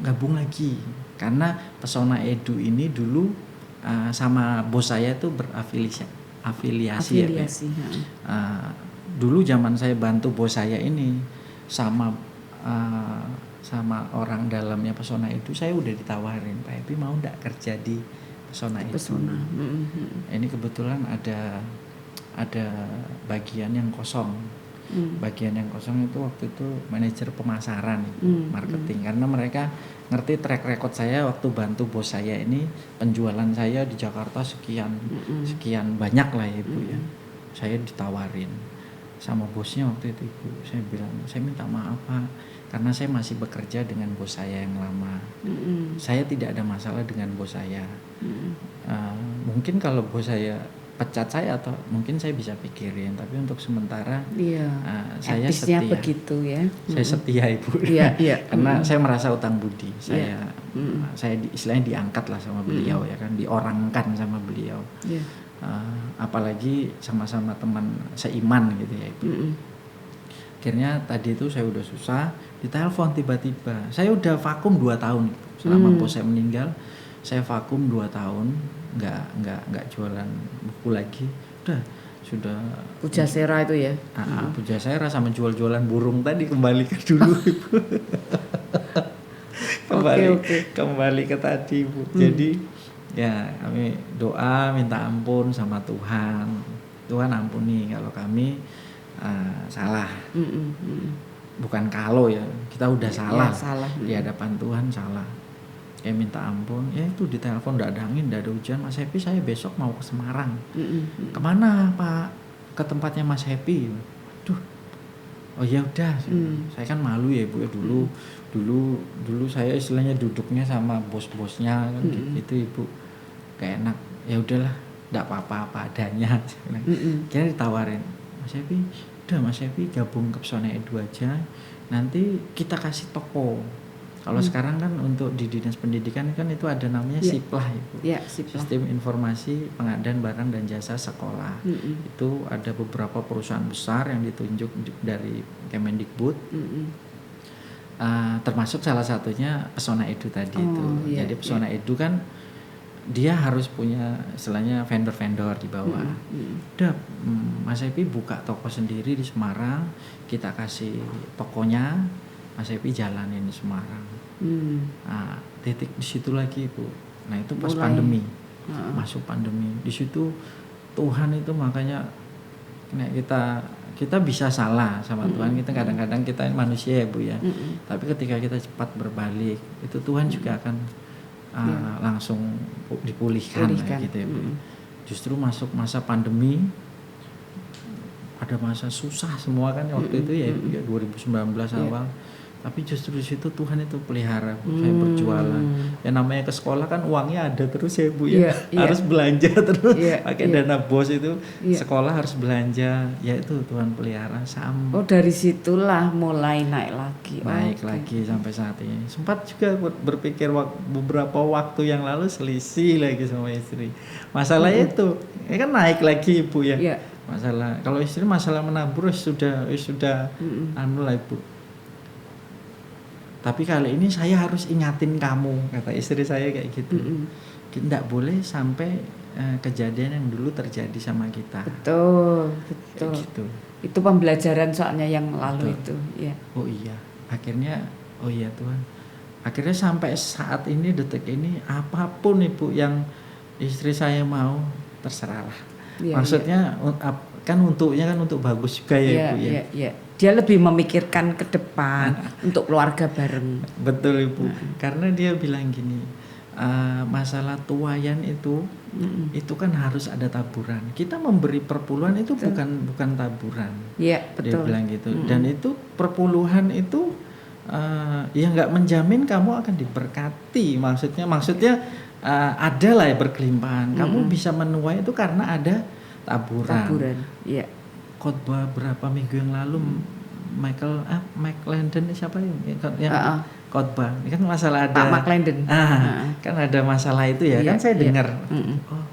gabung lagi. Karena Pesona Edu ini dulu sama bos saya itu berafiliasi afiliasi. Ya, dulu zaman saya bantu bos saya ini sama orang dalamnya Pesona Edu, saya udah ditawarin, Pak Epi mau nggak kerja di Pesona Edu. Ini kebetulan ada bagian yang kosong. Bagian yang kosong itu waktu itu manajer pemasaran, marketing, karena mereka ngerti track record saya waktu bantu bos saya ini, penjualan saya di Jakarta sekian banyak lah ya Ibu ya. Saya ditawarin sama bosnya waktu itu Ibu, saya bilang saya minta maaf Pak, karena saya masih bekerja dengan bos saya yang lama. Saya tidak ada masalah dengan bos saya. Mungkin kalau bos saya pecat saya atau mungkin saya bisa pikirin, tapi untuk sementara saya setia. Begitu ya. Saya setia Ibu. Karena saya merasa utang budi. Saya istilahnya diangkat lah sama beliau ya kan, diorangkan sama beliau. Apalagi sama-sama teman seiman gitu ya Ibu. Akhirnya tadi itu saya udah susah, ditelepon tiba-tiba. Saya udah vakum 2 tahun selama bos saya meninggal. Saya vakum 2 tahun, nggak jualan buku lagi. Sudah Pujasera itu ya. Pujasera sama jual-jualan burung tadi kembali ke dulu Ibu. Kembali ke tadi Ibu. Jadi ya kami doa minta ampun sama Tuhan. Tuhan ampuni kalau kami salah. Bukan kalau ya, kita udah salah di hadapan Tuhan, salah. Ya minta ampun, ya itu ditelepon nggak ada angin, nggak ada hujan, Mas Happy saya besok mau ke Semarang. Kemana Pak? Ke tempatnya Mas Happy. Oh ya udah, saya kan malu ya Bu ya, dulu saya istilahnya duduknya sama bos-bosnya kan gitu Ibu, kayak enak. Ya udahlah, nggak apa-apa adanya. Kira ditawarin, Mas Happy, udah Mas Happy gabung ke Pesona Edu aja, nanti kita kasih toko. Kalau sekarang kan untuk di Dinas Pendidikan kan itu ada namanya SIPLAH Ibu. Sistem Informasi Pengadaan Barang dan Jasa Sekolah. Itu ada beberapa perusahaan besar yang ditunjuk dari Kemendikbud. Termasuk salah satunya Pesona Edu tadi itu. Jadi Pesona Edu kan dia harus punya istilahnya vendor-vendor di bawah. Udah Mas Epi buka toko sendiri di Semarang, kita kasih tokonya, Mas Epi jalanin di Semarang. Titik di situ lagi Bu. Nah itu pas pandemi, masuk pandemi. Di situ Tuhan itu makanya kita bisa salah sama Tuhan. Kita kadang-kadang kita manusia ya Bu ya. Tapi ketika kita cepat berbalik, itu Tuhan juga akan langsung dipulihkan gitu ya Bu. Justru masuk masa pandemi, ada masa susah semua kan waktu itu ya 2019 awal. Tapi justru di situ Tuhan itu pelihara Bu. Saya berjualan. Ya namanya ke sekolah kan uangnya ada terus ya Bu ya. Harus belanja terus. Pakai dana bos itu sekolah harus belanja. Ya itu Tuhan pelihara sama. Oh dari situlah mulai naik lagi sampai saat ini. Sempat juga berpikir beberapa waktu yang lalu selisih lagi sama istri. Masalah itu kan naik lagi Ibu ya. Masalah kalau istri masalah menabur sudah anu lah Ibu. Tapi kali ini saya harus ingatin kamu, kata istri saya kayak gitu. Tidak boleh sampai kejadian yang dulu terjadi sama kita. Betul. Gitu. Itu pembelajaran soalnya yang lalu itu. Ya. Oh iya, akhirnya oh iya Tuhan. Akhirnya sampai saat ini, detik ini, apapun Ibu yang istri saya mau, terserahlah. Maksudnya kan untuk bagus juga ya Ibu ya. Dia lebih memikirkan ke depan untuk keluarga bareng. Betul Ibu. Karena dia bilang gini, masalah tuayan itu kan harus ada taburan. Kita memberi perpuluhan itu bukan taburan. Iya, betul. Dia bilang gitu. Dan itu perpuluhan itu ya nggak menjamin kamu akan diberkati. Maksudnya ada lah ya berkelimpahan. Kamu bisa menuai itu karena ada taburan. Iya. Khotbah berapa minggu yang lalu Mike Landon siapa yang khotbah ini kan masalah ada Pak McLendon. Kan ada masalah itu ya kan saya dengar. Oh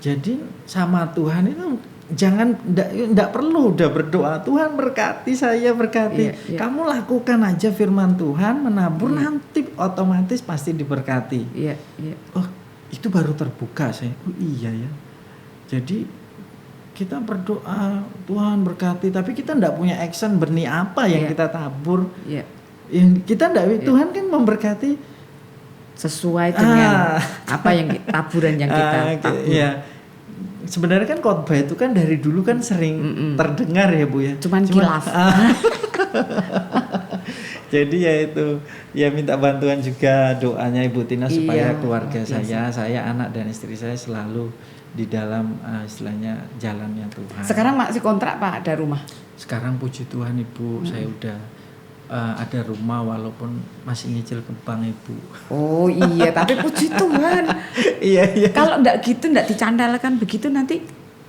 jadi sama Tuhan itu jangan enggak perlu udah berdoa Tuhan berkati saya berkati. Kamu lakukan aja firman Tuhan, menabur nanti otomatis pasti diberkati. Oh itu baru terbuka saya. Oh iya ya. Jadi kita berdoa Tuhan berkati, tapi kita enggak punya action benih apa yang kita tabur. Yang kita enggak, Tuhan kan memberkati sesuai dengan apa yang taburan yang kita tabur. Iya. Sebenarnya kan khotbah itu kan dari dulu kan sering terdengar ya Bu ya. Cuman kilaf. Jadi ya itu, ya minta bantuan juga doanya Ibu Tina supaya keluarga saya anak dan istri saya selalu di dalam istilahnya jalannya Tuhan. Sekarang masih kontrak Pak, ada rumah? Sekarang puji Tuhan Ibu, saya udah ada rumah walaupun masih nyicil ke bank Ibu. Oh iya, tapi puji Tuhan. Iya. Kalau enggak gitu, enggak dicandalkan begitu nanti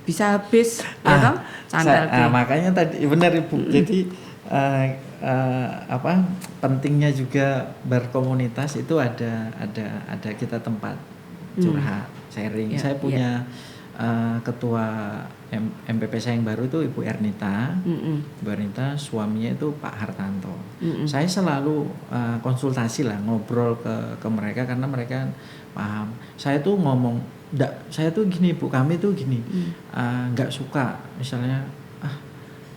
bisa habis, ya kan? Makanya tadi benar Ibu. Jadi pentingnya juga berkomunitas itu ada kita tempat curhat, sharing. Saya punya ketua MPP saya yang baru itu Ibu Ernita. Ibu Ernita suaminya itu Pak Hartanto. Saya selalu konsultasi lah, ngobrol ke mereka karena mereka paham. Saya tuh ngomong, saya tuh gini Bu, kami tuh gini, nggak suka misalnya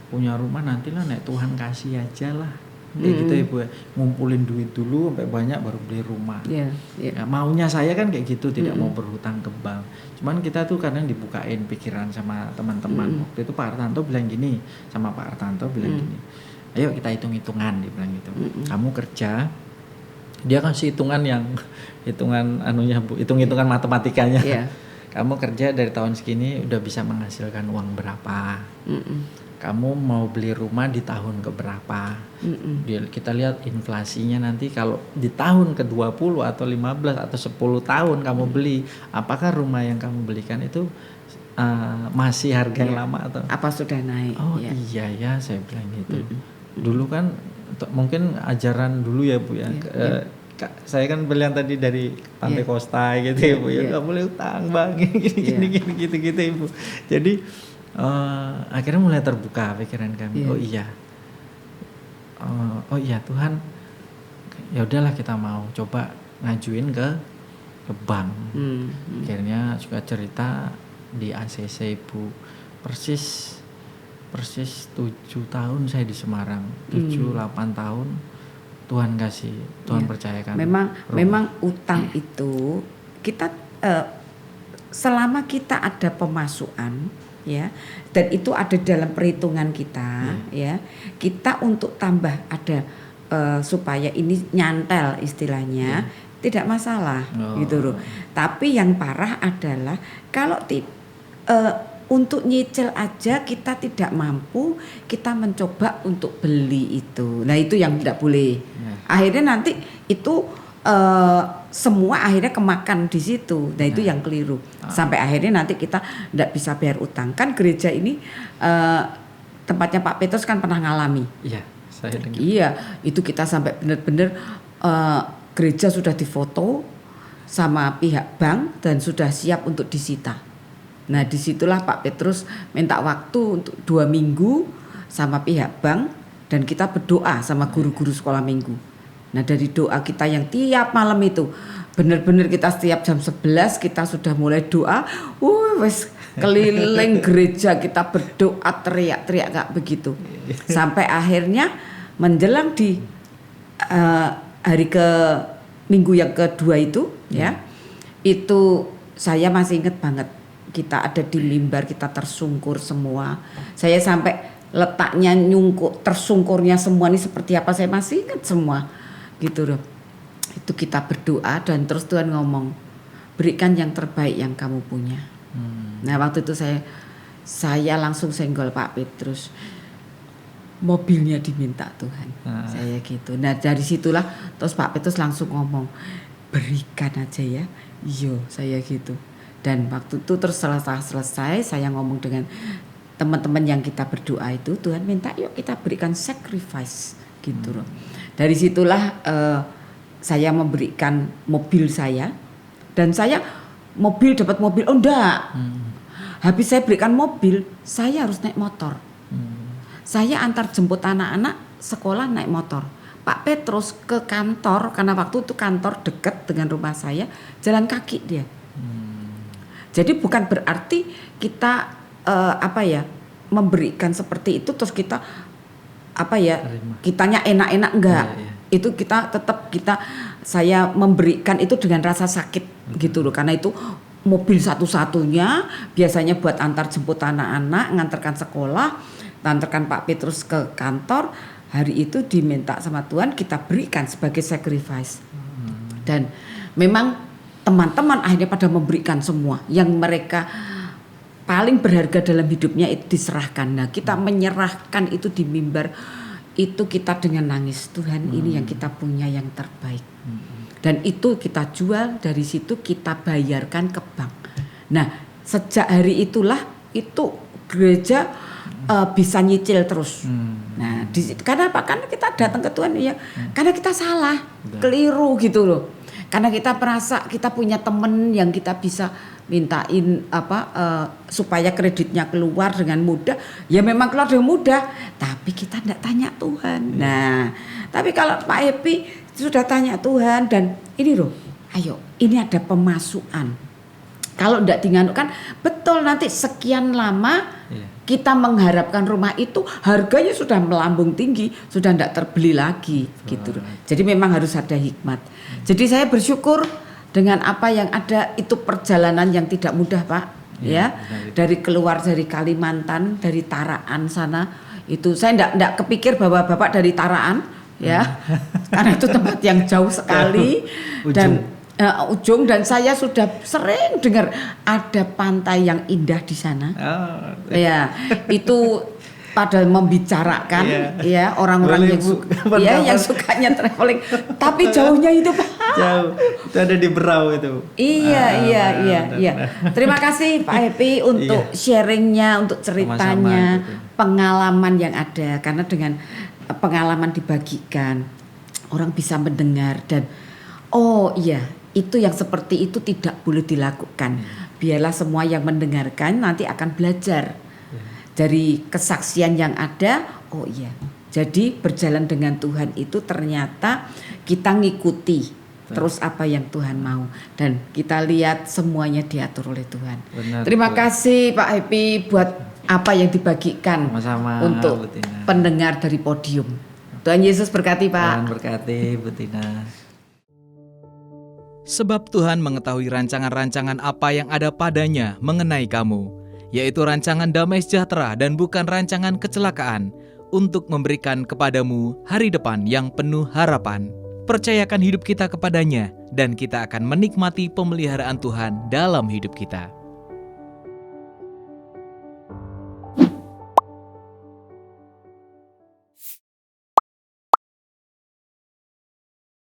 punya rumah nantilah nek Tuhan kasih aja lah. Gitu Ibu, ngumpulin duit dulu sampai banyak baru beli rumah. Ya, maunya saya kan kayak gitu, tidak mau berhutang ke bank. Cuman kita tuh kadang dibukain pikiran sama teman-teman. Waktu itu Pak Hartanto bilang gini, sama Pak Hartanto bilang gini, ayo kita hitung-hitungan, dia bilang gitu. Kamu kerja, dia kasih hitungan hitung-hitungan matematikanya. Kamu kerja dari tahun segini udah bisa menghasilkan uang berapa. Kamu mau beli rumah di tahun keberapa. Kita lihat inflasinya nanti kalau di tahun ke-20 atau 15 atau 10 tahun kamu beli, apakah rumah yang kamu belikan itu masih harga yang lama atau apa sudah naik. Oh iya ya, saya bilang gitu. Dulu kan mungkin ajaran dulu ya Bu ya. Saya kan belian tadi dari Pantai Costa gitu ya Bu ya. Enggak boleh utang Bang, gini gitu Ibu. Jadi akhirnya mulai terbuka pikiran kami. Oh iya Tuhan, ya udahlah kita mau coba ngajuin ke bank. Akhirnya juga cerita di ACC Ibu, persis 7 tahun saya di Semarang, 7-8 tahun Tuhan kasih, Tuhan percayakan. Memang utang itu kita selama kita ada pemasukan ya, dan itu ada dalam perhitungan kita ya, kita untuk tambah ada supaya ini nyantel istilahnya tidak masalah gitu loh. Tapi yang parah adalah kalau untuk nyicil aja kita tidak mampu, kita mencoba untuk beli itu. Nah itu yang tidak boleh. Akhirnya nanti itu semua akhirnya kemakan di situ. Nah itu yang keliru. Sampai akhirnya nanti kita tidak bisa bayar utang. Kan gereja ini tempatnya Pak Petrus kan pernah ngalami. Iya, saya dengar. Iya, itu kita sampai benar-benar gereja sudah difoto sama pihak bank dan sudah siap untuk disita. Nah disitulah Pak Petrus minta waktu untuk 2 minggu sama pihak bank dan kita berdoa sama guru-guru sekolah minggu. Nah dari doa kita yang tiap malam itu benar-benar kita setiap jam 11 kita sudah mulai doa, wes keliling gereja kita berdoa teriak-teriak kayak begitu. Sampai akhirnya menjelang di hari minggu yang kedua itu ya, itu saya masih ingat banget kita ada di mimbar, kita tersungkur semua. Saya sampai letaknya tersungkurnya semua ini seperti apa saya masih ingat semua. Gitu loh. Itu kita berdoa dan terus Tuhan ngomong, berikan yang terbaik yang kamu punya. Nah waktu itu saya langsung senggol Pak Petrus, mobilnya diminta Tuhan. Saya gitu. Nah dari situlah terus Pak Petrus langsung ngomong, berikan aja ya. Iya saya gitu. Dan waktu itu terus selesai saya ngomong dengan teman-teman yang kita berdoa itu, Tuhan minta yuk kita berikan sacrifice gitu loh. Dari situlah saya memberikan mobil saya, dan saya dapat mobil, oh enggak. Habis saya berikan mobil, saya harus naik motor. Saya antar jemput anak-anak sekolah naik motor. Pak Petrus ke kantor, karena waktu itu kantor dekat dengan rumah saya, jalan kaki dia. Jadi bukan berarti kita memberikan seperti itu terus kita Terima. kitanya enak-enak enggak. Iya. Itu saya memberikan itu dengan rasa sakit gitu loh, karena itu mobil satu-satunya biasanya buat antar jemput anak-anak, ngantarkan sekolah, ngantarkan Pak Petrus ke kantor. Hari itu diminta sama Tuhan kita berikan sebagai sacrifice. Dan memang teman-teman akhirnya pada memberikan semua yang mereka paling berharga dalam hidupnya itu diserahkan. Nah, kita menyerahkan itu di mimbar itu kita dengan nangis, Tuhan ini yang kita punya yang terbaik. Dan itu kita jual, dari situ kita bayarkan ke bank. Nah, sejak hari itulah itu gereja bisa nyicil terus. Nah, karena apa? Karena kita datang ke Tuhan ya, karena kita salah, keliru gitu loh. Karena kita merasa kita punya teman yang kita bisa mintain supaya kreditnya keluar dengan mudah. Ya memang keluar dengan mudah, tapi kita tidak tanya Tuhan. Nah, tapi kalau Pak Happy sudah tanya Tuhan dan ini loh, ayo ini ada pemasukan. Kalau tidak dinganukan, betul nanti sekian lama kita mengharapkan rumah itu harganya sudah melambung tinggi, sudah tidak terbeli lagi gitu. Jadi memang harus ada hikmat. Jadi saya bersyukur dengan apa yang ada, itu perjalanan yang tidak mudah Pak. Ya, dari keluar dari Kalimantan, dari Taraan sana, itu saya tidak kepikir bahwa Bapak dari Taraan ya, karena itu tempat yang jauh sekali dan ujung, dan saya sudah sering dengar ada pantai yang indah di sana. Ya, itu pada membicarakan ya orang-orang yang sukanya traveling, tapi jauhnya itu Pak. Jauh. Itu ada di Berau itu. Iya. Terima kasih Pak Happy untuk sharingnya, untuk ceritanya, pengalaman yang ada, karena dengan pengalaman dibagikan orang bisa mendengar dan itu yang seperti itu tidak boleh dilakukan. Biarlah semua yang mendengarkan nanti akan belajar dari kesaksian yang ada. Jadi berjalan dengan Tuhan itu ternyata kita ngikuti terus apa yang Tuhan mau, dan kita lihat semuanya diatur oleh Tuhan. Benar, terima kasih Pak Happy buat apa yang dibagikan untuk pendengar dari podium. Tuhan Yesus berkati Pak. Tuhan berkati Bu Tina. Sebab Tuhan mengetahui rancangan-rancangan apa yang ada padanya mengenai kamu, yaitu rancangan damai sejahtera dan bukan rancangan kecelakaan, untuk memberikan kepadamu hari depan yang penuh harapan. Percayakan hidup kita kepadanya, dan kita akan menikmati pemeliharaan Tuhan dalam hidup kita.